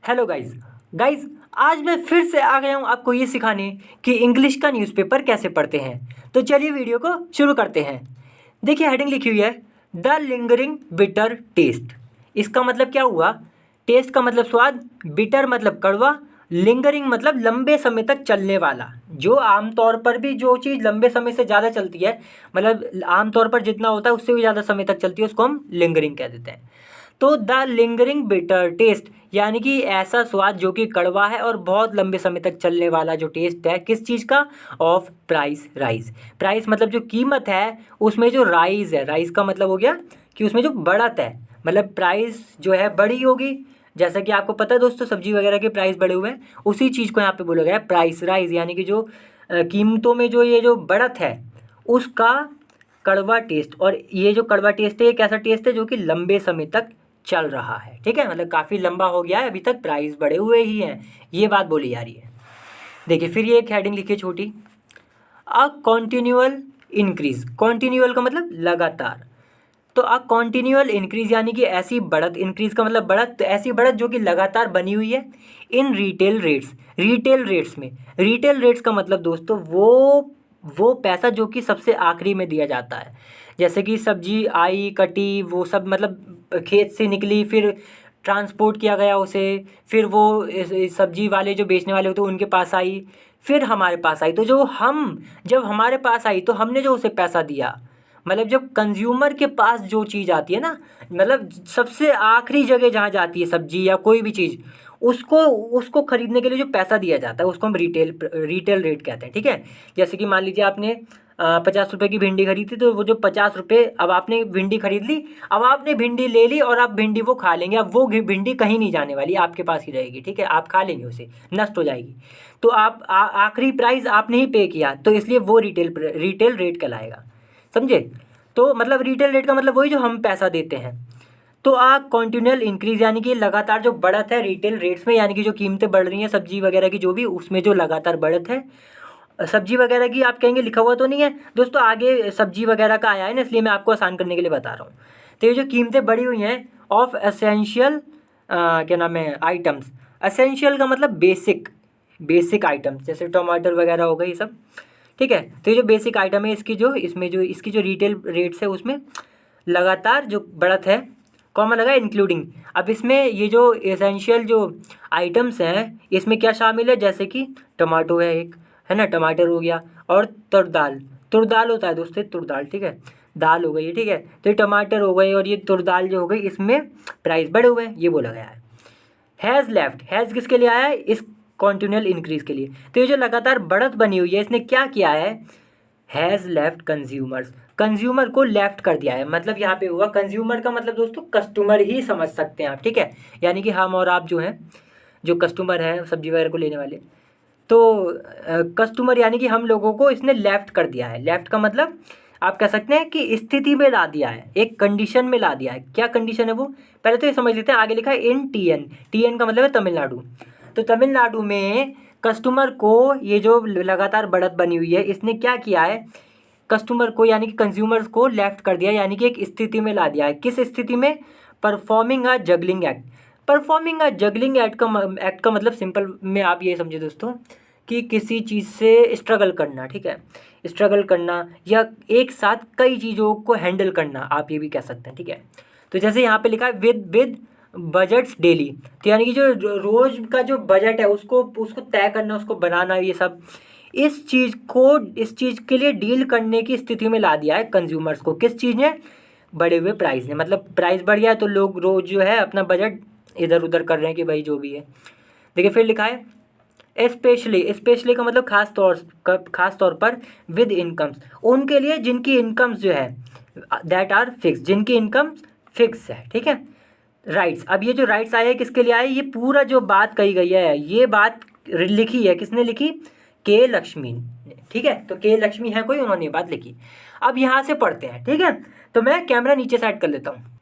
Hello guys guys आज मैं फिर से आ गया हूँ आपको ये सिखाने कि इंग्लिश का न्यूज़पेपर कैसे पढ़ते हैं। तो चलिए वीडियो को शुरू करते हैं। देखिए हेडिंग लिखी हुई है द लिंगरिंग बिटर टेस्ट। इसका मतलब क्या हुआ? टेस्ट का मतलब स्वाद, बिटर मतलब कड़वा, लिंगरिंग मतलब लंबे समय तक चलने वाला। जो आमतौर पर भी जो चीज़ लंबे समय से ज़्यादा चलती है, मतलब आमतौर पर जितना होता है उससे भी ज़्यादा समय तक चलती है, उसको हम लिंगरिंग कह देते हैं। तो द लिंगरिंग बिटर टेस्ट यानी कि ऐसा स्वाद जो कि कड़वा है और बहुत लंबे समय तक चलने वाला जो टेस्ट है, किस चीज़ का? Of price rise. प्राइस मतलब जो कीमत है, उसमें जो राइज है, राइज का मतलब हो गया कि उसमें जो बढ़त है, मतलब प्राइस जो है बड़ी होगी। जैसा कि आपको पता है दोस्तों, सब्जी वगैरह के प्राइस बढ़े हुए हैं, उसी चीज़ को यहाँ पे बोला गया है प्राइस राइज, यानी कि जो कीमतों में जो ये जो बढ़त है उसका कड़वा टेस्ट। और ये जो कड़वा टेस्ट है, ये कैसा टेस्ट है? जो कि लंबे समय तक चल रहा है। ठीक है, मतलब काफ़ी लंबा हो गया है, अभी तक प्राइस बढ़े हुए ही हैं, ये बात बोली जा रही है। देखिए फिर ये एक हेडिंग लिखिए छोटी, अ कॉन्टिन्यूअल इंक्रीज। कॉन्टिन्यूअल का मतलब लगातार। तो अ कॉन्टिन्यूअल इंक्रीज यानी कि ऐसी बढ़त, इंक्रीज का मतलब बढ़त, तो ऐसी बढ़त जो कि लगातार बनी हुई है in retail rates. Retail rates में, रिटेल रेट्स का मतलब दोस्तों वो पैसा जो कि सबसे आखिरी में दिया जाता है। जैसे कि सब्जी आई, कटी, वो सब मतलब खेत से निकली, फिर ट्रांसपोर्ट किया गया उसे, फिर वो सब्जी वाले जो बेचने वाले होते हैं उनके पास आई, फिर हमारे पास आई। तो जब हमारे पास आई तो हमने जो उसे पैसा दिया, मतलब जब कंज्यूमर के पास जो चीज़ आती है ना, मतलब सबसे आखिरी जगह जहाँ जाती है सब्जी या कोई भी चीज़, उसको उसको खरीदने के लिए जो पैसा दिया जाता है उसको हम रिटेल रेट कहते हैं। ठीक है, जैसे कि मान लीजिए आपने 50 रुपये की भिंडी खरीदी, तो वो जो 50 रुपये, अब आपने भिंडी खरीद ली, अब आपने भिंडी ले ली और आप भिंडी वो खा लेंगे। अब वो भिंडी कहीं नहीं जाने वाली, आपके पास ही रहेगी। ठीक है, आप खा लेंगे उसे, नष्ट हो जाएगी। तो आप आखिरी प्राइस आपने ही पे किया, तो इसलिए वो रिटेल रेट कहलाएगा। समझे? तो मतलब रिटेल रेट का मतलब वही जो हम पैसा देते हैं। तो कॉन्टिन्यूअल इंक्रीज यानी कि लगातार जो बढ़त है रिटेल रेट्स में, यानी कि जो कीमतें बढ़ रही हैं सब्जी वगैरह की, जो भी उसमें जो लगातार बढ़त है। सब्जी वगैरह की आप कहेंगे लिखा हुआ तो नहीं है दोस्तों, आगे सब्जी वगैरह का आया है ना, इसलिए मैं आपको आसान करने के लिए बता रहा हूँ। तो ये जो कीमतें बढ़ी हुई हैं ऑफ एसेंशियल, क्या नाम है, आइटम्स। एसेंशियल का मतलब बेसिक, बेसिक आइटम्स, जैसे टमाटर वगैरह हो गए ये सब। ठीक है, तो ये जो बेसिक आइटम है इसकी जो रिटेल रेट्स है उसमें लगातार जो बढ़त है, कॉमा लगा इंक्लूडिंग। अब इसमें ये जो एसेंशियल जो आइटम्स हैं इसमें क्या शामिल है? जैसे कि टमाटो है एक, है ना, टमाटर हो गया, और तुर दाल, तुर दाल होता है दोस्तों, तुर दाल। ठीक है, दाल हो गई है। ठीक है, तो ये टमाटर हो गए और ये तुर दाल जो हो गई, इसमें प्राइस बढ़े हुए हैं, ये बोला गया है। हैज़ लेफ्ट, हैज़ किसके लिए आया है? इस कॉन्टिन्यूअल इंक्रीज के लिए। तो ये जो लगातार बढ़त बनी हुई है, इसने क्या किया है? हैज़ लेफ्ट कंज्यूमर्स, कंज्यूमर को लेफ्ट कर दिया है। मतलब यहाँ पे हुआ, कंज्यूमर का मतलब दोस्तों कस्टमर ही समझ सकते हैं आप। ठीक है, यानी कि हम और आप जो हैं, जो कस्टमर हैं सब्जी वगैरह को लेने वाले, तो कस्टमर यानी कि हम लोगों को इसने लेफ्ट कर दिया है। लेफ्ट का मतलब आप कह सकते हैं कि स्थिति में ला दिया है, एक कंडीशन में ला दिया है। क्या कंडीशन है वो? पहले तो ये समझ लेते हैं। आगे लिखा है इन टीएन, टीएन का मतलब है तमिलनाडु। तो तमिलनाडु में कस्टमर को ये जो लगातार बढ़त बनी हुई है, इसने क्या किया है? कस्टमर को यानी कि कंज्यूमर्स को लेफ्ट कर दिया, यानी कि एक स्थिति में ला दिया है। किस स्थिति में? Performing a juggling act. Performing a juggling act का मतलब सिंपल में आप ये समझे दोस्तों कि किसी चीज़ से स्ट्रगल करना। ठीक है, स्ट्रगल करना या एक साथ कई चीज़ों को हैंडल करना, आप ये भी कह सकते हैं। ठीक है, तो जैसे यहाँ पे लिखा है विद बजट्स डेली, तो यानी कि जो रोज़ का जो बजट है उसको उसको तय करना, उसको बनाना, ये सब इस चीज़ के लिए डील करने की स्थिति में ला दिया है कंज्यूमर्स को। किस चीज़ ने? बढ़े हुए प्राइस ने। मतलब प्राइस बढ़ गया है तो लोग रोज़ जो है अपना बजट इधर उधर कर रहे हैं कि भाई जो भी है। देखिए फिर लिखा है स्पेशली का मतलब खास तौर पर विद इनकम्स, उनके लिए जिनकी इनकम्स जो है दैट आर फिक्स, जिनकी इनकम फिक्स है। ठीक है, राइट्स। अब ये जो राइट्स आए हैं किसके लिए आए? ये पूरा जो बात कही गई है, ये बात लिखी है, किसने लिखी? के लक्ष्मी ने। ठीक है, तो के लक्ष्मी है कोई, उन्होंने ये बात लिखी। अब यहाँ से पढ़ते हैं। ठीक है, तो मैं कैमरा नीचे साइड कर लेता हूँ।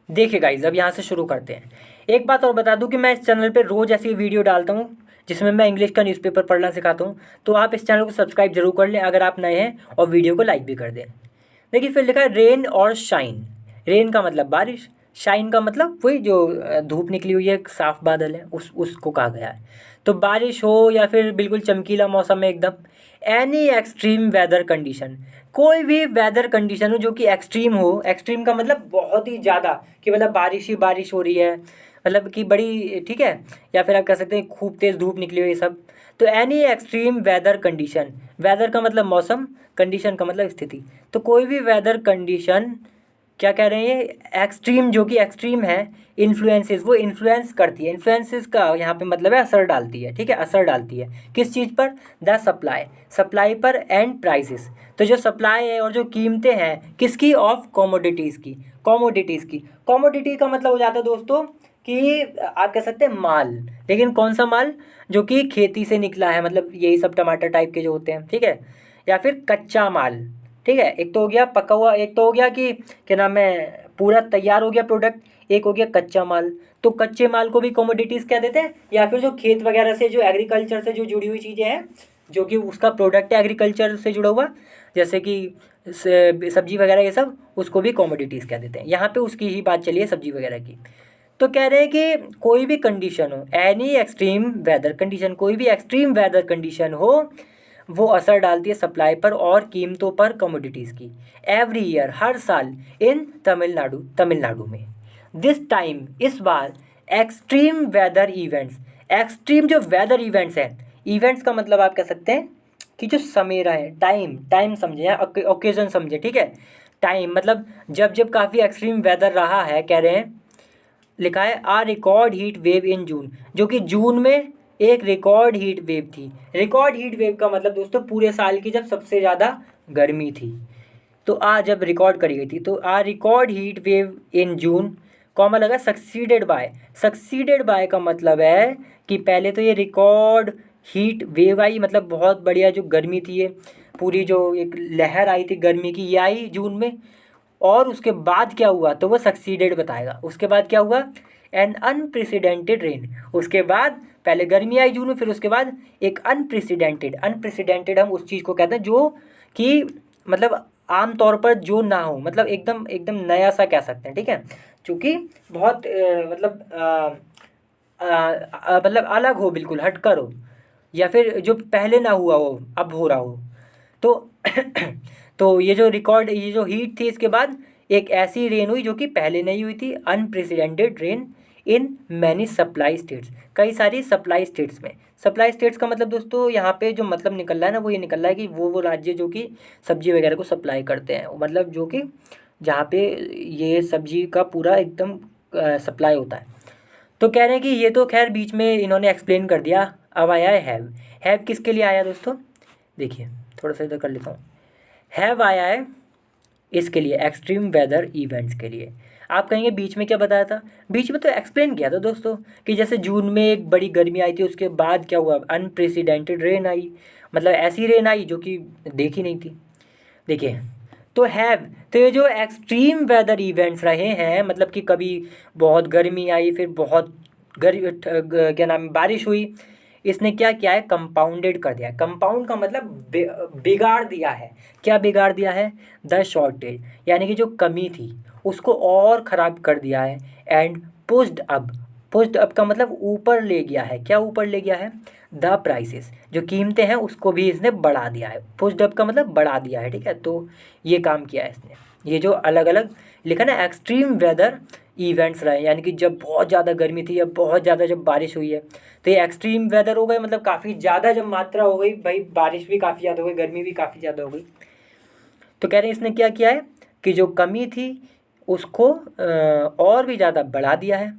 देखिए गाइज, अब यहाँ से शुरू करते हैं। एक बात और बता दूं कि मैं इस चैनल पे रोज़ ऐसी वीडियो डालता हूँ जिसमें मैं इंग्लिश का न्यूज़पेपर पढ़ना सिखाता हूँ। तो आप इस चैनल को सब्सक्राइब जरूर कर लें अगर आप नए हैं, और वीडियो को लाइक भी कर दें। देखिए फिर लिखा है रेन और शाइन। रेन का मतलब बारिश, शाइन का मतलब वही जो धूप निकली हुई है, एक साफ बादल है, उसको कहा गया है। तो बारिश हो या फिर बिल्कुल चमकीला मौसम है एकदम। एनी एक्सट्रीम वेदर कंडीशन, कोई भी वेदर कंडीशन हो जो कि एक्सट्रीम हो। एक्सट्रीम का मतलब बहुत ही ज़्यादा, कि मतलब बारिश ही बारिश हो रही है, मतलब कि बड़ी, ठीक है। या फिर आप कह सकते हैं खूब तेज़ धूप निकली हुई है सब। तो any extreme weather condition, weather का मतलब मौसम, कंडीशन का मतलब स्थिति। तो कोई भी वेदर कंडीशन, क्या कह रहे हैं, एक्सट्रीम, जो कि एक्सट्रीम है, इन्फ्लुएंसेस, वो इन्फ्लुएंस करती है। इन्फ्लुएंसेस का यहाँ पे मतलब है असर डालती है, ठीक है, असर डालती है किस चीज़ पर, द सप्लाई, सप्लाई पर, एंड प्राइसेस। तो जो सप्लाई है और जो कीमतें हैं किसकी, ऑफ कॉमोडिटीज़ की, कॉमोडिटीज़ की। कॉमोडिटी का मतलब हो जाता है दोस्तों कि आप कह सकते हैं माल, लेकिन कौन सा माल, जो कि खेती से निकला है, मतलब यही सब टमाटर टाइप के जो होते हैं, ठीक है। या फिर कच्चा माल, ठीक है। एक तो हो गया पका हुआ, एक तो हो गया कि क्या नाम है पूरा तैयार हो गया प्रोडक्ट, एक हो गया कच्चा माल। तो कच्चे माल को भी कमोडिटीज़ कह देते हैं। या फिर जो खेत वगैरह से, जो एग्रीकल्चर से जो जुड़ी हुई चीज़ें हैं, जो कि उसका प्रोडक्ट है एग्रीकल्चर से जुड़ा हुआ, जैसे कि सब्जी वगैरह, ये सब उसको भी कमोडिटीज़ कह देते हैं। यहाँ पे उसकी ही बात चली है, सब्जी वगैरह की। तो कह रहे हैं कि कोई भी कंडीशन हो, एनी एक्सट्रीम वेदर कंडीशन, कोई भी एक्सट्रीम वेदर कंडीशन हो, वो असर डालती है सप्लाई पर और कीमतों पर कमोडिटीज़ की। एवरी ईयर, हर साल, इन तमिलनाडु, तमिलनाडु में, दिस टाइम, इस बार, एक्सट्रीम वेदर इवेंट्स, एक्सट्रीम जो वेदर इवेंट्स हैं, इवेंट्स का मतलब आप कह सकते हैं कि जो समेरा है, टाइम, टाइम समझे या ओकेजन समझे, ठीक है। टाइम मतलब जब जब काफ़ी एक्सट्रीम वेदर रहा है, कह रहे हैं, लिखा है आ रिकॉर्ड हीट वेव इन जून, जो कि जून में एक रिकॉर्ड हीट वेव थी। रिकॉर्ड हीट वेव का मतलब दोस्तों पूरे साल की जब सबसे ज़्यादा गर्मी थी, तो आ जब रिकॉर्ड करी गई थी, तो a record heat wave in June, comma लगा, सक्सीडेड बाय। सक्सीडेड बाय का मतलब है कि पहले तो ये रिकॉर्ड हीट वेव आई, मतलब बहुत बढ़िया जो गर्मी थी, ये पूरी जो एक लहर आई थी गर्मी की, ये आई जून में। और उसके बाद क्या हुआ, तो वो सक्सीडेड बताएगा। उसके बाद क्या हुआ, एन अनप्रेसिडेंटेड रेन। उसके बाद पहले गर्मी आई जून में, फिर उसके बाद एक अनप्रेसिडेंटेड, अनप्रेसिडेंटेड हम उस चीज़ को कहते हैं जो कि मतलब आम तौर पर जो ना हो, मतलब एकदम एकदम नया सा कह सकते हैं, ठीक है। चूँकि बहुत मतलब अलग हो, बिल्कुल हटकर हो, या फिर जो पहले ना हुआ हो अब हो रहा हो। तो तो ये जो रिकॉर्ड, ये जो हीट थी, इसके बाद एक ऐसी रेन हुई जो कि पहले नहीं हुई थी, unprecedented rain in many supply states, कई सारी सप्लाई स्टेट्स में। सप्लाई स्टेट्स का मतलब दोस्तों यहाँ पे जो मतलब निकल रहा है ना, वो ये निकल रहा है कि वो राज्य जो कि सब्जी वगैरह को सप्लाई करते हैं, मतलब जो कि जहाँ पे ये सब्जी का पूरा एकदम सप्लाई होता है। तो कह रहे हैं कि ये तो खैर बीच में इन्होंने एक्सप्लेन कर दिया। अब आया है हैव। हैव किसके लिए आया दोस्तों, देखिए थोड़ा सा इधर कर लेता हूँ। हैव आया है इसके लिए, एक्सट्रीम वेदर इवेंट्स के लिए। आप कहेंगे बीच में क्या बताया था, बीच में तो एक्सप्लेन किया था दोस्तों कि जैसे जून में एक बड़ी गर्मी आई थी, उसके बाद क्या हुआ, अनप्रेसिडेंटेड रेन आई, मतलब ऐसी रेन आई जो कि देखी नहीं थी। देखिए, तो हैव, तो ये जो एक्सट्रीम वेदर इवेंट्स रहे हैं, मतलब कि कभी बहुत गर्मी आई, फिर बहुत क्या नाम है, बारिश हुई, इसने क्या किया है, कंपाउंडेड कर दिया है। कंपाउंड का मतलब बिगाड़ दिया है। क्या बिगाड़ दिया है, द शॉर्टेज, यानी कि जो कमी थी उसको और ख़राब कर दिया है। And pushed up, pushed up का मतलब ऊपर ले गया है। क्या ऊपर ले गया है, द प्राइसेस, जो कीमतें हैं उसको भी इसने बढ़ा दिया है। पुश्ड अप का मतलब बढ़ा दिया है, ठीक है। तो ये काम किया है इसने, ये जो अलग अलग लिखा ना, एक्सट्रीम वेदर इवेंट्स रहे, यानी कि जब बहुत ज़्यादा गर्मी थी या बहुत ज़्यादा जब बारिश हुई है, तो ये एक्सट्रीम वेदर हो गए, मतलब काफ़ी ज़्यादा जब मात्रा हो गई भाई, बारिश भी काफ़ी ज़्यादा हो गई, गर्मी भी काफ़ी ज़्यादा हो गई। तो कह रहे हैं इसने क्या किया है कि जो कमी थी उसको और भी ज़्यादा बढ़ा दिया है।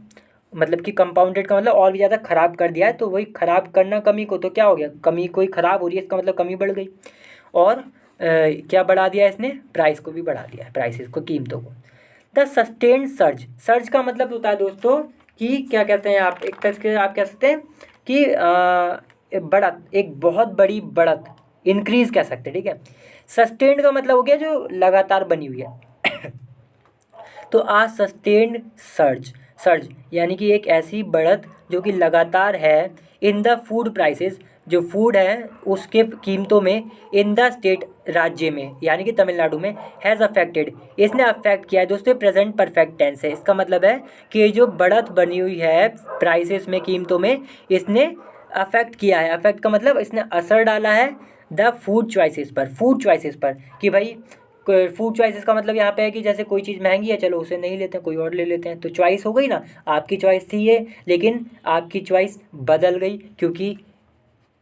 मतलब कि कंपाउंडेड का मतलब और भी ज़्यादा ख़राब कर दिया है। तो वही ख़राब करना कमी को, तो क्या हो गया, कमी कोई ख़राब हो रही है, इसका मतलब कमी बढ़ गई। और क्या बढ़ा दिया है इसने, प्राइस को भी बढ़ा दिया है, प्राइसेस को, कीमतों को। द सस्टेन्ड सर्ज, सर्ज का मतलब होता है दोस्तों कि क्या कहते हैं आप, एक तरह से आप कह सकते हैं कि बढ़त, एक बहुत बड़ी बढ़त, इंक्रीज़ कह सकते हैं, ठीक है। सस्टेन्ड का मतलब हो गया जो लगातार बनी हुई है। तो आ सस्टेन्ड सर्ज, सर्ज यानी कि एक ऐसी बढ़त जो कि लगातार है, इन द फूड प्राइसेस, जो फूड है उसके कीमतों में, इन द स्टेट, राज्य में यानी कि तमिलनाडु में, हैज़ अफेक्टेड, इसने अफेक्ट किया है दोस्तों। प्रेजेंट परफेक्ट टेंस है, इसका मतलब है कि ये जो बढ़त बनी हुई है प्राइसेस में, कीमतों में, इसने अफेक्ट किया है। अफेक्ट का मतलब इसने असर डाला है द फूड चॉइसेस पर, फूड चॉइसेस पर, कि भाई फूड चॉइसेस का मतलब यहाँ पे है कि जैसे कोई चीज़ महंगी है, चलो उसे नहीं लेते हैं, कोई और ले लेते हैं, तो चॉइस हो गई ना। आपकी चॉइस थी ये, लेकिन आपकी चॉइस बदल गई क्योंकि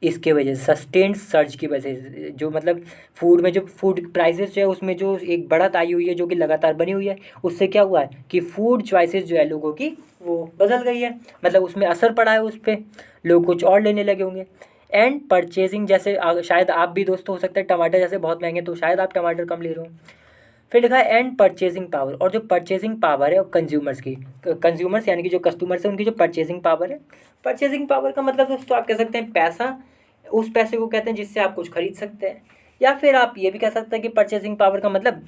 इसके वजह से, सस्टेन्ड सर्च की वजह से, जो मतलब फूड में जो फूड प्राइसेस जो है उसमें जो एक बढ़त आई हुई है जो कि लगातार बनी हुई है, उससे क्या हुआ है कि फूड चॉइसेस जो है लोगों की वो बदल गई है, मतलब उसमें असर पड़ा है उस पर, लोग कुछ और लेने लगे होंगे। एंड परचेजिंग, जैसे शायद आप भी दोस्तों हो सकता है टमाटर जैसे बहुत महंगे, तो शायद आप टमाटर कम ले रहे हो। फिर लिखा है एंड परचेजिंग पावर, और जो परचेजिंग पावर है कंज्यूमर्स की, कंज्यूमर्स यानी कि जो कस्टमर्स है उनकी जो परचेजिंग पावर है। परचेजिंग पावर का मतलब दोस्तों आप कह सकते हैं पैसा, उस पैसे को कहते हैं जिससे आप कुछ खरीद सकते हैं, या फिर आप ये भी कह सकते हैं कि परचेजिंग पावर का मतलब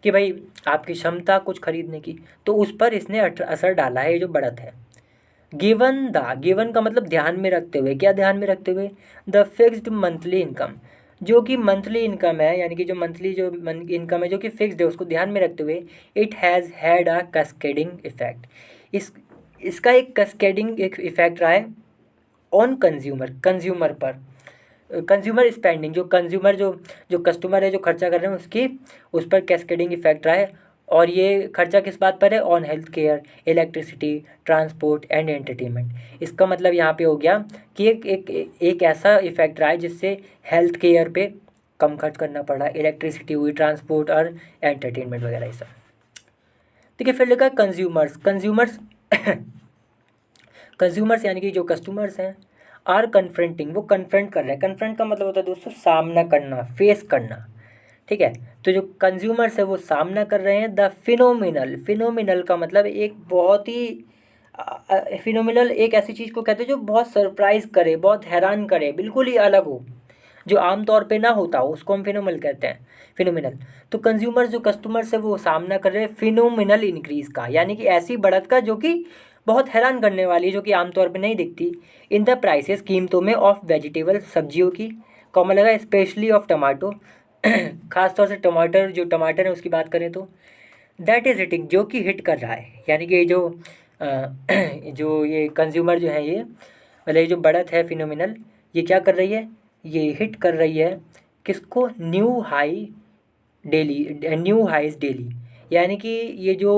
कि भाई आपकी क्षमता कुछ खरीदने की, तो उस पर इसने असर डाला है ये जो बढ़त है। गिवन का मतलब ध्यान में रखते हुए, क्या ध्यान में रखते हुए, द फिक्स्ड मंथली इनकम, जो कि मंथली इनकम है यानी कि जो मंथली जो इनकम है जो कि फिक्स्ड है, उसको ध्यान में रखते हुए, it has had a cascading effect, इसका एक कैस्केडिंग एक इफेक्ट रहा है ऑन कंज्यूमर पर, कंज्यूमर स्पेंडिंग, जो कंज्यूमर जो जो कस्टमर है जो खर्चा कर रहे हैं उसकी, उस पर कैस्केडिंग इफेक्ट रहा है। और ये खर्चा किस बात पर है, on health care, electricity, transport and entertainment. इसका मतलब यहाँ पे हो गया कि एक ऐसा इफेक्ट रहा है जिससे हेल्थ केयर पे कम खर्च करना पड़ा, इलेक्ट्रिसिटी हुई, ट्रांसपोर्ट और एंटरटेनमेंट वगैरह ये सब। ठीक है, फिर लिखा कंज्यूमर्स कंज्यूमर्स यानी कि जो कस्टमर्स हैं, आर कन्फ्रंटिंग, वो कन्फ्रंट कर रहे हैं। कन्फ्रंट का मतलब होता है दोस्तों सामना करना, फेस करना। ठीक है, तो जो कंज्यूमर्स है वो सामना कर रहे हैं द फिनोमिनल का मतलब एक बहुत ही फिनोमिनल, एक ऐसी चीज़ को कहते हैं जो बहुत सरप्राइज करे, बहुत हैरान करे, बिल्कुल ही अलग हो, जो आमतौर पे ना होता हो, उसको हम फिनोमिनल कहते हैं, फिनोमिनल। तो कंज्यूमर्स जो कस्टमर्स है वो सामना कर रहे हैं फिनोमिनल इंक्रीज़ का, यानी कि ऐसी बढ़त का जो कि बहुत हैरान करने वाली है, जो कि आमतौर पे नहीं दिखती, इन द प्राइसेस, कीमतों में, ऑफ वेजिटेबल, सब्जियों की, कॉमन लगा, स्पेशली ऑफ टमाटो, खासतौर से टमाटर, जो टमाटर है उसकी बात करें तो, दैट इज़ हिटिंग, जो कि हिट कर रहा है, यानी कि जो जो ये कंज्यूमर जो है, ये मतलब ये जो बढ़त है फिनोमिनल, ये क्या कर रही है, ये हिट कर रही है किसको, न्यू हाइज डेली, यानी कि ये जो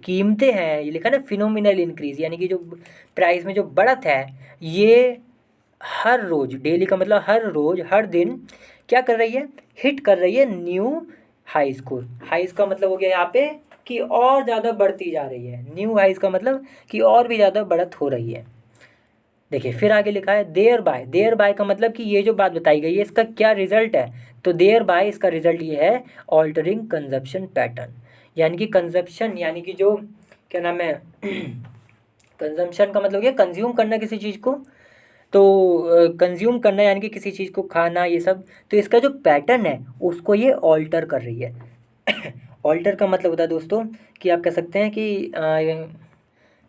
कीमतें हैं, ये लिखा ना फिनोमिनल इंक्रीज, यानी कि जो प्राइस में जो बढ़त है, ये हर रोज़, डेली का मतलब हर रोज़, हर दिन क्या कर रही है, हिट कर रही है न्यू हाइज को। हाइज का मतलब हो गया यहाँ पे कि और ज़्यादा बढ़ती जा रही है, न्यू हाइज का मतलब कि और भी ज़्यादा बढ़त हो रही है। देखिए फिर आगे लिखा है देयर बाय का मतलब कि ये जो बात बताई गई है इसका क्या रिजल्ट है, तो देयर बाय इसका रिजल्ट ये है ऑल्टरिंग कंजप्शन पैटर्न, यानी कि कंजप्शन यानी कि जो क्या नाम है कंजम्पशन का मतलब क्या, कंज्यूम करना किसी चीज़ को, तो कंज्यूम करना यानी कि किसी चीज़ को खाना, ये सब, तो इसका जो पैटर्न है उसको ये ऑल्टर कर रही है। ऑल्टर का मतलब होता है दोस्तों कि आप कह सकते हैं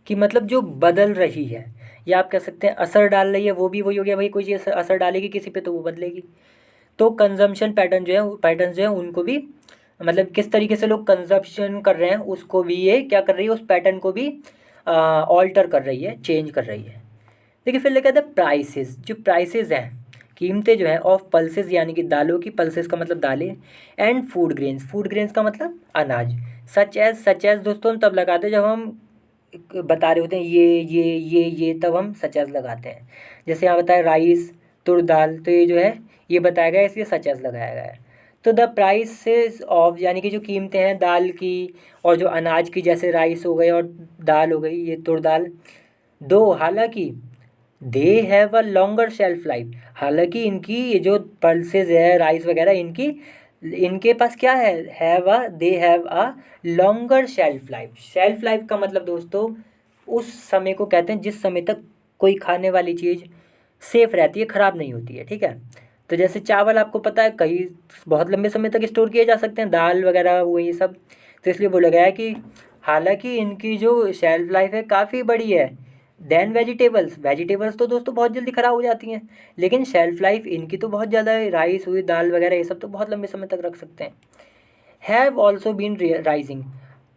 कि मतलब जो बदल रही है, या आप कह सकते हैं असर डाल रही है, वो भी वही हो गया, भाई कोई चीज़ असर डालेगी किसी पे तो वो बदलेगी। तो कंजम्पशन पैटर्न जो है उनको भी, मतलब किस तरीके से लोग कंजप्शन कर रहे हैं उसको भी ये क्या कर रही है, उस पैटर्न को भी ऑल्टर कर रही है, चेंज कर रही है। देखिए फिर लिखा था प्राइसेस, जो प्राइसेस हैं, कीमतें जो है, ऑफ पल्सेस यानी कि दालों की, पल्सेस का मतलब दालें, एंड फूड ग्रेन्स का मतलब अनाज, सच एज दोस्तों हम तब लगाते हैं जब हम बता रहे होते हैं ये तब हम सच एज लगाते हैं। जैसे यहाँ बताया राइस, तुर दाल, तो ये जो है ये बताया गया है इसलिए सच एज लगाया गया है। तो द प्राइसेस ऑफ यानी कि जो कीमतें हैं दाल की और जो अनाज की, जैसे राइस हो गए और दाल हो गई, ये तुर दाल, दो हालांकि they have a longer shelf life, हालांकि इनकी ये जो पल्सेज है राइस वगैरह, इनके पास क्या है, they have a longer shelf life का मतलब दोस्तों उस समय को कहते हैं जिस समय तक कोई खाने वाली चीज़ सेफ रहती है, ख़राब नहीं होती है। ठीक है, तो जैसे चावल आपको पता है कई बहुत लंबे समय तक स्टोर किए जा सकते हैं, दाल वगैरह वो ये सब, तो इसलिए बोला गया है कि हालांकि इनकी जो शेल्फ लाइफ है काफ़ी बड़ी है, देन वेजिटेबल्स, वेजिटेबल्स तो दोस्तों बहुत जल्दी ख़राब हो जाती हैं, लेकिन शेल्फ लाइफ इनकी तो बहुत ज़्यादा है। राइस हुई, दाल वगैरह, ये सब तो बहुत लंबे समय तक रख सकते हैं। हैव ऑल्सो बीन राइजिंग,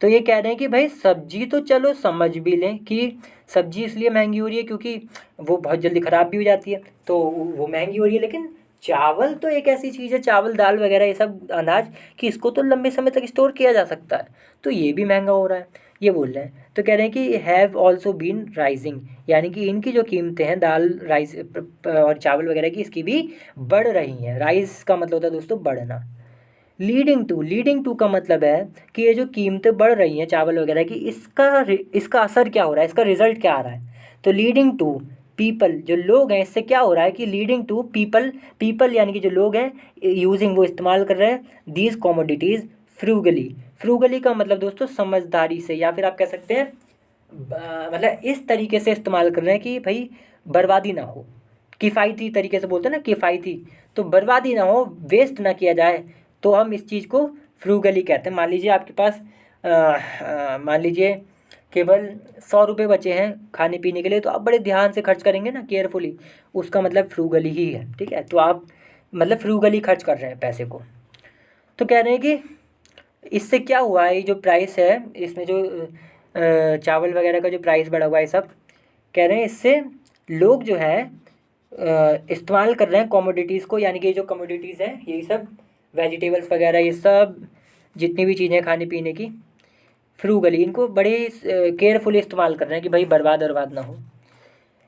तो ये कह रहे हैं कि भाई सब्जी तो चलो समझ भी लें कि सब्जी इसलिए महंगी हो रही है क्योंकि वो बहुत जल्दी ख़राब भी हो जाती है, तो वो महंगी हो रही है। लेकिन चावल तो एक ऐसी चीज़ है, चावल दाल वगैरह ये सब अनाज, कि इसको तो लंबे समय तक स्टोर किया जा सकता है, तो ये भी महंगा हो रहा है, ये बोल रहे हैं। तो कह रहे हैं कि हैव ऑल्सो बीन राइजिंग, यानी कि इनकी जो कीमतें हैं दाल, राइस और चावल वगैरह की, इसकी भी बढ़ रही हैं। राइस का मतलब होता है दोस्तों बढ़ना। लीडिंग टू का मतलब है कि ये जो कीमतें बढ़ रही हैं चावल वगैरह की, इसका असर क्या हो रहा है, इसका रिजल्ट क्या आ रहा है। तो लीडिंग टू पीपल, जो लोग हैं, इससे क्या हो रहा है कि लीडिंग टू पीपल, पीपल यानी कि जो लोग हैं, यूजिंग, वो इस्तेमाल कर रहे हैं दीज कॉमोडिटीज़ फ्रूगली। फ्रूगली का मतलब दोस्तों समझदारी से, या फिर आप कह सकते हैं मतलब इस तरीके से इस्तेमाल कर रहे हैं कि भाई बर्बादी ना हो, किफ़ायती तरीके से बोलते हैं ना, किफ़ायती, तो बर्बादी ना हो, वेस्ट ना किया जाए, तो हम इस चीज़ को फ्रूगली कहते हैं। मान लीजिए आपके पास मान लीजिए केवल 100 रुपये बचे हैं खाने पीने के लिए, तो आप बड़े ध्यान से खर्च करेंगे ना, केयरफुली, उसका मतलब फ्रूगली ही है। ठीक है, तो आप मतलब फ्रूगली खर्च कर रहे हैं पैसे को। तो कह रहे हैं कि इससे क्या हुआ है, ये जो प्राइस है इसमें, जो चावल वगैरह का जो प्राइस बढ़ा हुआ है सब, कह रहे हैं इससे लोग जो है इस्तेमाल कर रहे हैं कमोडिटीज़ को, यानी कि ये जो कमोडिटीज़ हैं यही सब वेजिटेबल्स वगैरह, ये सब जितनी भी चीज़ें खाने पीने की, फ्रूगली, इनको बड़े केयरफुली इस्तेमाल कर रहे हैं कि भाई बर्बाद ना हो।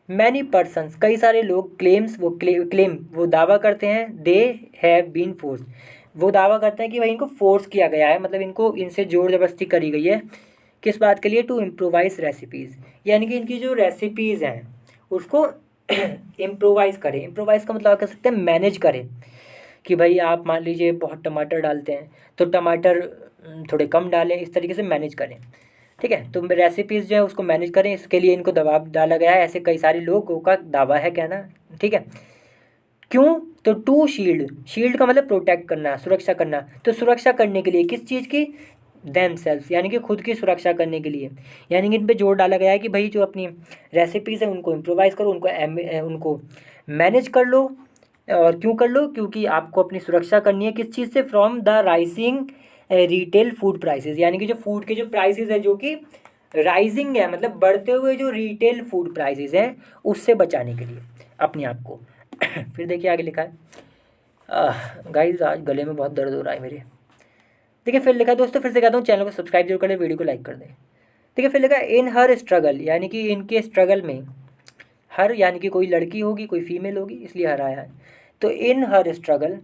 मैनी पर्सन्स, कई सारे लोग, क्लेम्स, वो क्लेम, वो दावा करते हैं, दे हैव बीन फोर्स, वो दावा करते हैं कि भाई इनको फोर्स किया गया है, मतलब इनको, इनसे जोर जबरदस्ती करी गई है। किस बात के लिए? टू इम्प्रोवाइज रेसिपीज़, यानी कि इनकी जो रेसिपीज़ हैं उसको इम्प्रोवाइज़ करें। इम्प्रोवाइज़ का मतलब आप कह सकते हैं मैनेज करें, कि भाई आप मान लीजिए बहुत टमाटर डालते हैं, तो टमाटर थोड़े कम डालें, इस तरीके से मैनेज करें। ठीक है, तो रेसिपीज़ जो है उसको मैनेज करें, इसके लिए इनको दबाव डाला गया है, ऐसे कई सारे लोगों का दावा है कहना। ठीक है, क्यों? तो टू शील्ड, शील्ड का मतलब प्रोटेक्ट करना, सुरक्षा करना, तो सुरक्षा करने के लिए किस चीज़ की? देम सेल्फ, यानी कि खुद की सुरक्षा करने के लिए, यानी कि इन पे जोर डाला गया है कि भाई जो अपनी रेसिपीज़ हैं उनको इम्प्रोवाइज़ करो, उनको मैनेज कर लो। और क्यों कर लो? क्योंकि आपको अपनी सुरक्षा करनी है, किस चीज़ से? From the rising retail food prices, यानी कि जो फूड के जो प्राइसेस है जो कि राइजिंग है, मतलब बढ़ते हुए जो रिटेल फूड प्राइसेस हैं उससे बचाने के लिए अपने आप को। फिर देखिए आगे लिखा है, गाइस आज गले में बहुत दर्द हो रहा है मेरे। देखिए फिर लिखा है दोस्तों, फिर से कहता हूँ, चैनल को सब्सक्राइब जरूर कर लें, वीडियो को लाइक कर दें। देखिए फिर लिखा है, इन हर स्ट्रगल, यानी कि इनके स्ट्रगल में, हर यानी कि कोई लड़की होगी कोई फीमेल होगी इसलिए हर आया है, तो इन हर स्ट्रगल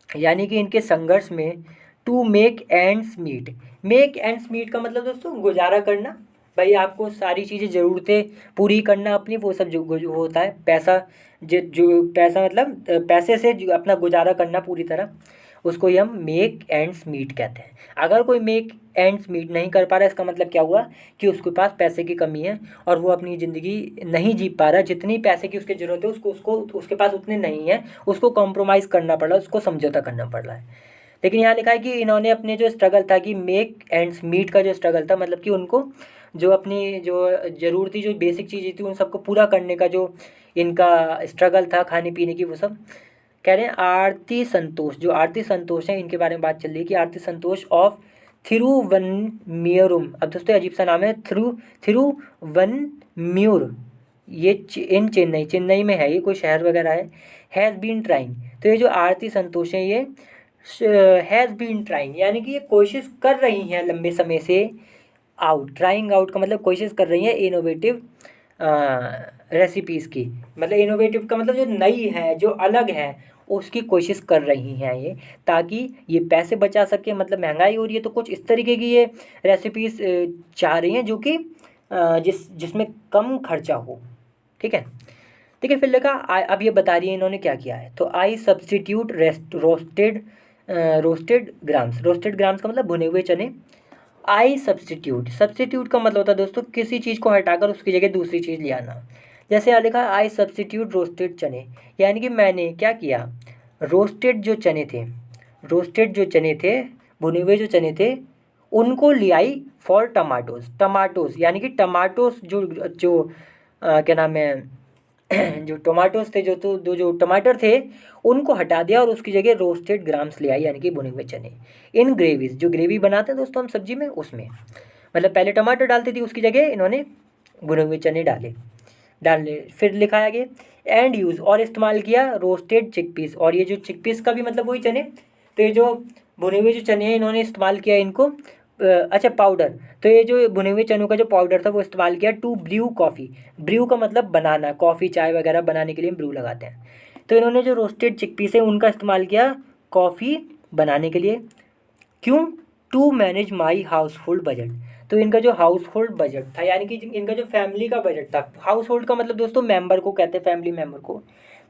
यानी कि इनके संघर्ष में, to make ends meet, make ends meet का मतलब दोस्तों गुजारा करना, भाई आपको सारी चीज़ें ज़रूरतें पूरी करना अपनी, वो सब जो होता है पैसा, जो पैसा मतलब पैसे से जो अपना गुजारा करना पूरी तरह, उसको ही हम मेक एंड्स मीट कहते हैं। अगर कोई मेक एंड्स मीट नहीं कर पा रहा है, इसका मतलब क्या हुआ कि उसके पास पैसे की कमी है और वो अपनी ज़िंदगी नहीं जी पा रहा, जितनी पैसे की उसकी ज़रूरत है उसको उसके पास उतने नहीं है, उसको कॉम्प्रोमाइज़ करना पड़ रहा है, उसको समझौता करना पड़ रहा है। लेकिन यहाँ लिखा है कि इन्होंने अपने जो स्ट्रगल था, कि मेक एंड्स मीट का जो स्ट्रगल था, मतलब कि उनको जो अपनी जो ज़रूरती जो बेसिक चीज़ें थी उन सबको पूरा करने का जो इनका स्ट्रगल था खाने पीने की, वो सब कह रहे हैं। आरती संतोष, जो आरती संतोष है इनके बारे में बात चल रही है कि आरती संतोष ऑफ थिरुवनमियरुम, अब दोस्तों अजीब सा नाम है, थिरुवनम्यूर, ये इन चेन्नई में है, ये कोई शहर वगैरह है। हैज़ बीन ट्राइंग, तो ये जो आरती संतोष है ये हैज़ बीन ट्राइंग, यानी कि ये कोशिश कर रही हैं लंबे समय से, आउट, ट्राइंग आउट का मतलब कोशिश कर रही हैं इनोवेटिव रेसिपीज़ की, मतलब इनोवेटिव का मतलब जो नई है, जो अलग है, उसकी कोशिश कर रही हैं ये, ताकि ये पैसे बचा सके, मतलब महंगाई हो रही है तो कुछ इस तरीके की ये रेसिपीज़ चाह रही हैं जो कि जिसमें कम खर्चा हो। ठीक है, ठीक है, फिर लिखा अब ये बता रही है इन्होंने क्या किया है, तो आई सब्सटीट्यूट रोस्टेड ग्राम्स का मतलब भुने हुए चने। आई सब्सटीट्यूट का मतलब होता है दोस्तों किसी चीज़ को हटाकर उसकी जगह दूसरी चीज़ ले आना। जैसे यहाँ लिखा आई सब्सटीट्यूट रोस्टेड चने, यानी कि मैंने क्या किया, रोस्टेड जो चने थे, भुने हुए जो चने थे, उनको ले आई फॉर टमाटोज़, यानी कि टमाटोज़ जो जो क्या नाम है जो टोमेटोज थे, जो टमाटर थे उनको हटा दिया और उसकी जगह रोस्टेड ग्राम्स ले आई, यानी कि भुने हुए चने। इन ग्रेवीज, जो ग्रेवी बनाते हैं दोस्तों हम सब्जी में, उसमें मतलब पहले टमाटर डालती थी, उसकी जगह इन्होंने भुने हुए चने डालने फिर लिखा है आगे, एंड यूज़, और इस्तेमाल किया रोस्टेड चिकपीस। और ये जो चिकपीस का भी मतलब वही चने, तो ये जो भुने हुए जो चने हैं इन्होंने इस्तेमाल किया इनको, अच्छा पाउडर, तो ये जो भुने हुए चनों का जो पाउडर था वो इस्तेमाल किया टू ब्रू कॉफ़ी। ब्रू का मतलब बनाना, कॉफ़ी चाय वगैरह बनाने के लिए ब्रू लगाते हैं। तो इन्होंने जो रोस्टेड चिकपीस है उनका इस्तेमाल किया कॉफ़ी बनाने के लिए। क्यों? To manage my household budget. तो इनका जो हाउस होल्ड बजट था, यानी कि इनका जो फैमिली का बजट था, हाउस होल्ड का मतलब दोस्तों मेंबर को कहते हैं, फैमिली मेंबर को,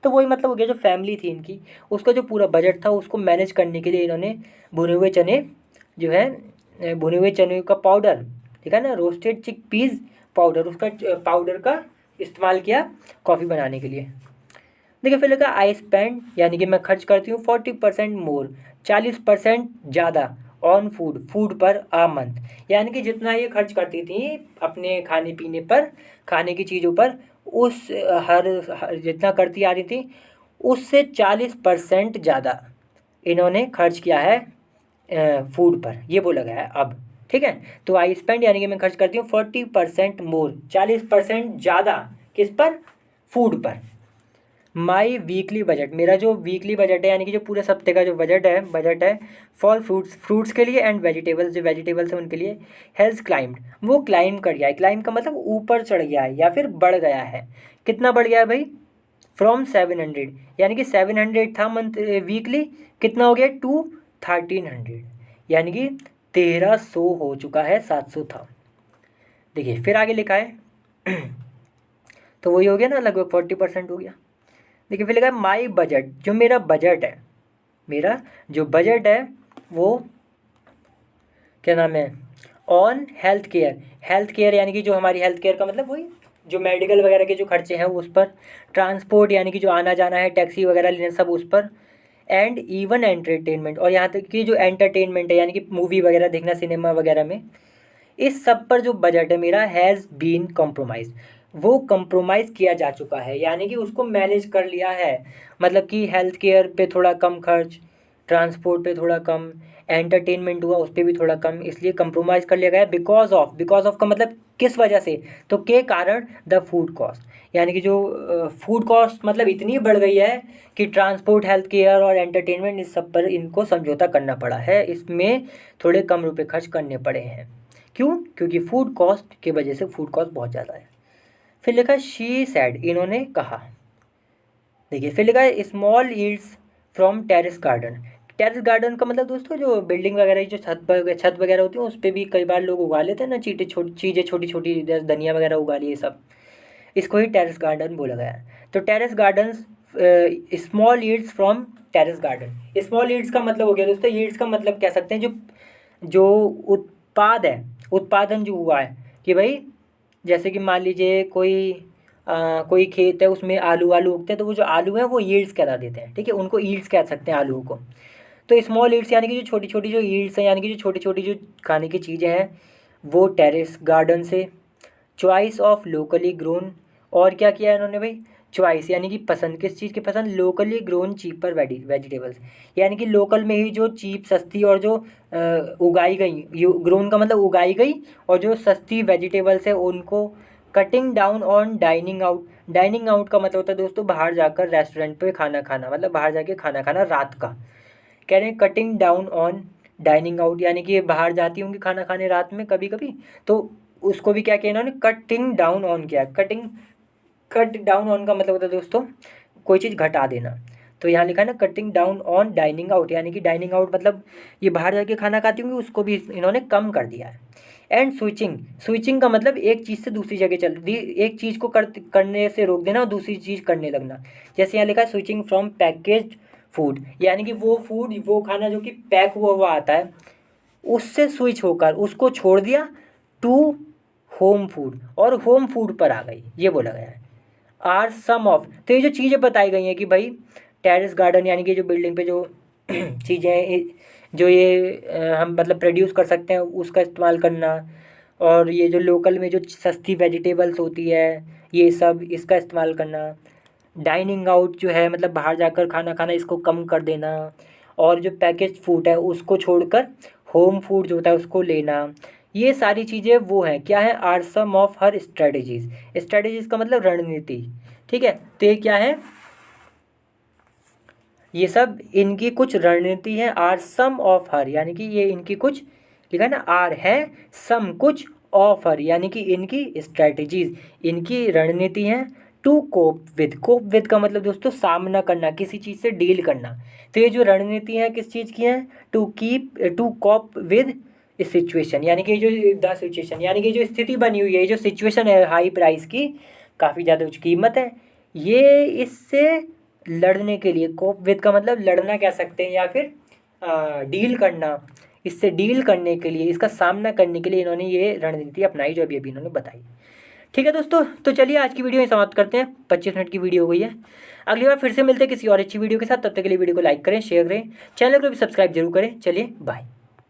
तो वही मतलब हो गया, जो फैमिली थी इनकी उसका जो पूरा बजट था उसको मैनेज करने के लिए इन्होंने भुने हुए चने जो है, भुने हुए चने का पाउडर, ठीक है ना, रोस्टेड चिक पीस पाउडर, उसका पाउडर का इस्तेमाल किया कॉफ़ी बनाने के लिए। देखिए फिर लिखा आई स्पेंड, यानी कि मैं खर्च करती हूँ 40% मोर, 40% ज़्यादा, ऑन फूड पर आ मंथ, यानी कि जितना ये खर्च करती थी अपने खाने पीने पर, खाने की चीज़ों पर, उस हर जितना करती आ रही थी उससे 40% ज़्यादा इन्होंने खर्च किया है फूड पर, ये बोला गया है अब। ठीक है, तो आई स्पेंड यानी कि मैं खर्च करती हूँ 40% मोर, 40% ज़्यादा, किस पर? फूड पर। माई वीकली बजट, मेरा जो वीकली बजट है यानी कि जो पूरे हफ्ते का जो बजट है फॉर फ्रूट्स के लिए एंड वेजिटेबल्स, जो वेजिटेबल्स हैं उनके लिए, हैज़ क्लाइम्ड, वो क्लाइम कर गया है। क्लाइम का मतलब ऊपर चढ़ गया है या फिर बढ़ गया है। कितना बढ़ गया है भाई? फ्रॉम 700, यानी कि 700 था मंथ वीकली, कितना हो गया? टू 1300, यानी कि 1300 हो चुका है, 700 था। देखिए फिर आगे लिखा है तो वही हो गया ना, लगभग 40% हो गया। देखिए फिर लिखा है माई बजट, जो मेरा बजट है, मेरा जो बजट है वो क्या नाम है, on health care, health care यानी कि जो हमारी हेल्थ केयर का मतलब वही जो मेडिकल वगैरह के जो खर्चे हैं उस पर, ट्रांसपोर्ट यानी कि जो आना जाना है, टैक्सी वगैरह लेना, सब उस पर, एंड इवन एंटरटेनमेंट, और यहाँ तक कि जो एंटरटेनमेंट है यानी कि मूवी वगैरह देखना सिनेमा वगैरह में, इस सब पर जो बजट है मेरा हैज़ बीन कॉम्प्रोमाइज़, वो कॉम्प्रोमाइज़ किया जा चुका है, यानी कि उसको मैनेज कर लिया है। मतलब कि हेल्थ केयर पे थोड़ा कम खर्च, ट्रांसपोर्ट पे थोड़ा कम, एंटरटेनमेंट हुआ उस पर भी थोड़ा कम, इसलिए कंप्रोमाइज़ कर लिया गया है। बिकॉज ऑफ का मतलब किस वजह से? तो के कारण द फूड कॉस्ट, यानी कि जो फूड कॉस्ट मतलब इतनी बढ़ गई है कि ट्रांसपोर्ट, हेल्थ केयर और एंटरटेनमेंट, इस सब पर इनको समझौता करना पड़ा है, इसमें थोड़े कम रुपए खर्च करने पड़े हैं। क्यों? क्योंकि फूड कॉस्ट की वजह से फूड कॉस्ट बहुत ज़्यादा है। फिर लिखा शी सैड, इन्होंने कहा। देखिए फिर लिखा है small yields from terrace garden. Terrace garden का मतलब दोस्तों जो बिल्डिंग वगैरह की जो छत वगैरह होती है उस पर भी कई बार लोग उगा लेते हैं ना, चीज़ें छोटी छोटी, जैसे धनिया वगैरह उगा लिए सब, इसको ही टेरेस गार्डन बोला गया है। तो terrace garden, small yields from terrace garden, small yields का मतलब हो गया दोस्तों, ईल्ड्स का मतलब कह सकते हैं जो जो उत्पाद है, उत्पादन जो हुआ है, कि भाई जैसे कि मान लीजिए कोई खेत है उसमें आलू आलू उगते हैं, तो वो जो आलू है वो यील्ड्स कहला देते हैं, ठीक है, उनको यील्ड्स कह सकते हैं आलू को। तो स्मॉल यील्ड्स यानी कि जो छोटी छोटी जो यील्ड्स हैं, यानी कि जो छोटी छोटी जो खाने की चीज़ें हैं वो टेरेस गार्डन से। चॉइस ऑफ लोकली ग्रोन, और क्या किया है इन्होंने भाई? चॉइस यानी कि पसंद, किस चीज़ की पसंद? लोकली ग्रोन चीपर वेजिटेबल्स, यानी कि लोकल में ही जो चीप सस्ती और जो उगाई गई, ग्रोन का मतलब उगाई गई, और जो सस्ती वेजिटेबल्स है उनको। Cutting down on dining out, dining out का मतलब होता है दोस्तों बाहर जाकर रेस्टोरेंट पे खाना खाना, मतलब बाहर जाके खाना खाना रात का। कह रहे हैं cutting down on dining out, यानी कि ये बाहर जाती होंगी खाना खाने रात में कभी कभी, तो उसको भी क्या किया इन्होंने? कटिंग डाउन ऑन किया। कट डाउन ऑन का मतलब होता है दोस्तों कोई चीज़ घटा देना। तो यहाँ लिखा है ना cutting down on dining out, यानी कि डाइनिंग आउट मतलब ये बाहर जाके खाना खाती होंगी, उसको भी इन्होंने कम कर दिया है। एंड स्विचिंग, स्विचिंग का मतलब एक चीज़ से दूसरी जगह एक चीज़ को करने से रोक देना और दूसरी चीज़ करने लगना। जैसे यहाँ लिखा है स्विचिंग फ्रॉम पैकेज फूड, यानी कि वो खाना जो कि पैक हुआ हुआ आता है उससे स्विच होकर उसको छोड़ दिया टू होम फूड, और होम फूड पर आ गई, ये बोला गया है। आर सम ऑफ, तो ये जो चीज़ें बताई गई हैं कि भाई टेरेस गार्डन यानी कि जो बिल्डिंग पे जो चीज़ें जो ये हम मतलब प्रोड्यूस कर सकते हैं उसका इस्तेमाल करना, और ये जो लोकल में जो सस्ती वेजिटेबल्स होती है ये सब इसका इस्तेमाल करना। डाइनिंग आउट जो है मतलब बाहर जाकर खाना खाना, इसको कम कर देना। और जो पैकेज फूड है उसको छोड़कर होम फूड जो होता है उसको लेना। ये सारी चीज़ें वो हैं क्या है, are some of her strategies. Strategies का मतलब रणनीति, ठीक है। तो ये क्या है, ये सब इनकी कुछ रणनीति है। आर सम ऑफ हर यानी कि ये इनकी कुछ, लिखा है ना, आर है सम कुछ, ऑफ हर यानी कि इनकी स्ट्रैटेजीज, इनकी रणनीति हैं। टू कोप विद का मतलब दोस्तों सामना करना, किसी चीज़ से डील करना। तो ये जो रणनीति है किस चीज़ की है, टू कॉप विद सिचुएशन, यानी कि जो द सिचुएशन, यानी कि जो स्थिति बनी हुई है, जो सिचुएशन है हाई प्राइस की, काफ़ी ज़्यादा उच्च कीमत है, ये इससे लड़ने के लिए, कोप विद का मतलब लड़ना कह सकते हैं, या फिर डील करना। इससे डील करने के लिए, इसका सामना करने के लिए इन्होंने ये रणनीति अपनाई जो अभी अभी इन्होंने बताई। ठीक है दोस्तों, तो चलिए आज की वीडियो में समाप्त करते हैं। 25 मिनट की वीडियो हो गई है। अगली बार फिर से मिलते हैं किसी और अच्छी वीडियो के साथ। तब तक के लिए वीडियो को लाइक करें, शेयर करें, चैनल को भी सब्सक्राइब जरूर करें। चलिए बाय।